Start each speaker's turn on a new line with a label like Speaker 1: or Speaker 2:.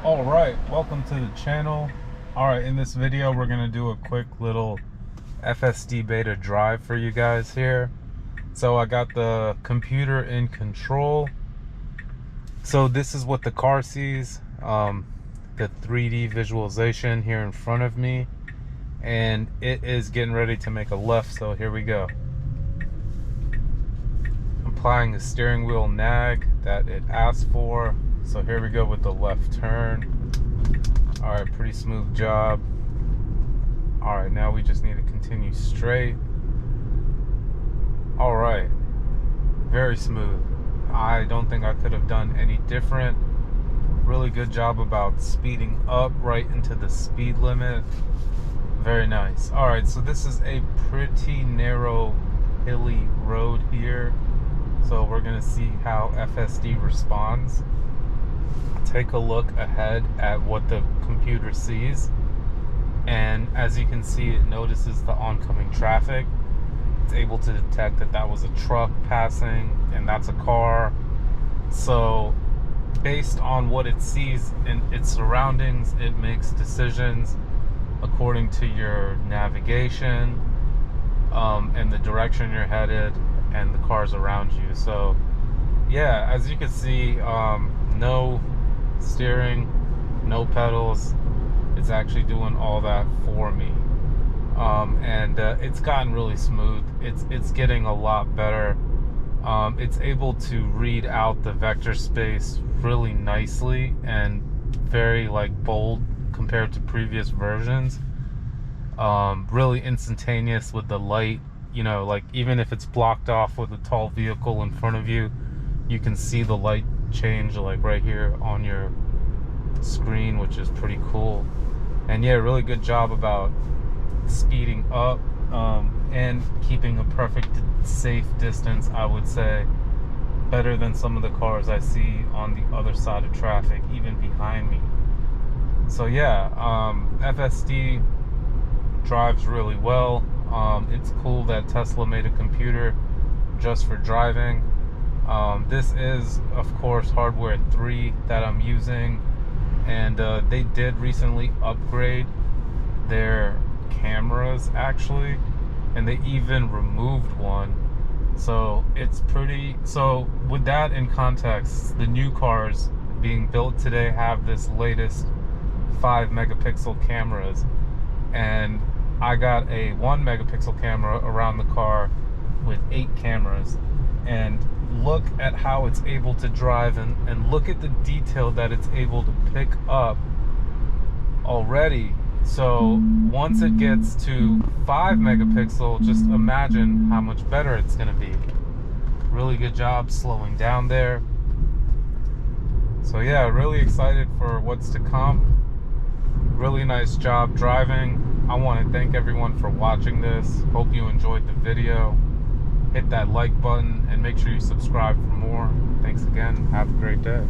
Speaker 1: All right, welcome to the channel. All right, in this video we're gonna do a quick little FSD beta drive for you guys here. So I got the computer in control. So this is what the car sees, the 3D visualization here in front of me, and it is getting ready to make a left. So here we go. Applying the steering wheel nag that it asked for. So here we go with the left turn. All right, pretty smooth job. All right, now we just need to continue straight. All right, very smooth. I don't think I could have done any different. Really good job about speeding up right into the speed limit. Very nice. All right, so this is a pretty narrow, hilly road here. So we're gonna see how FSD responds. Take a look ahead at what the computer sees, and as you can see, it notices the oncoming traffic. It's able to detect that that was a truck passing and that's a car. So based on what it sees in its surroundings, it makes decisions according to your navigation and the direction you're headed and the cars around you. So yeah, as you can see, no steering, no pedals. It's actually doing all that for me, and it's gotten really smooth. It's getting a lot better. It's able to read out the vector space really nicely and very bold compared to previous versions. Really instantaneous with the light, even if it's blocked off with a tall vehicle in front of you, you can see the light change right here on your screen, which is pretty cool. And yeah, really good job about speeding up and keeping a perfect safe distance, I would say. Better than some of the cars I see on the other side of traffic, even behind me. So yeah, FSD drives really well. It's cool that Tesla made a computer just for driving. This is, of course, hardware 3 that I'm using, and they did recently upgrade their cameras actually, and they even removed one. So it's pretty, so with that in context, the new cars being built today have this latest 5 megapixel cameras, and I got a 1 megapixel camera around the car with 8 cameras. And look at how it's able to drive, and look at the detail that it's able to pick up already. So once it gets to 5 megapixel, just imagine how much better it's going to be. Really good job slowing down there. So yeah, really excited for what's to come. Really nice job driving. I want to thank everyone for watching this. Hope you enjoyed the video. Hit that like button and make sure you subscribe for more. Thanks again. Have a great day.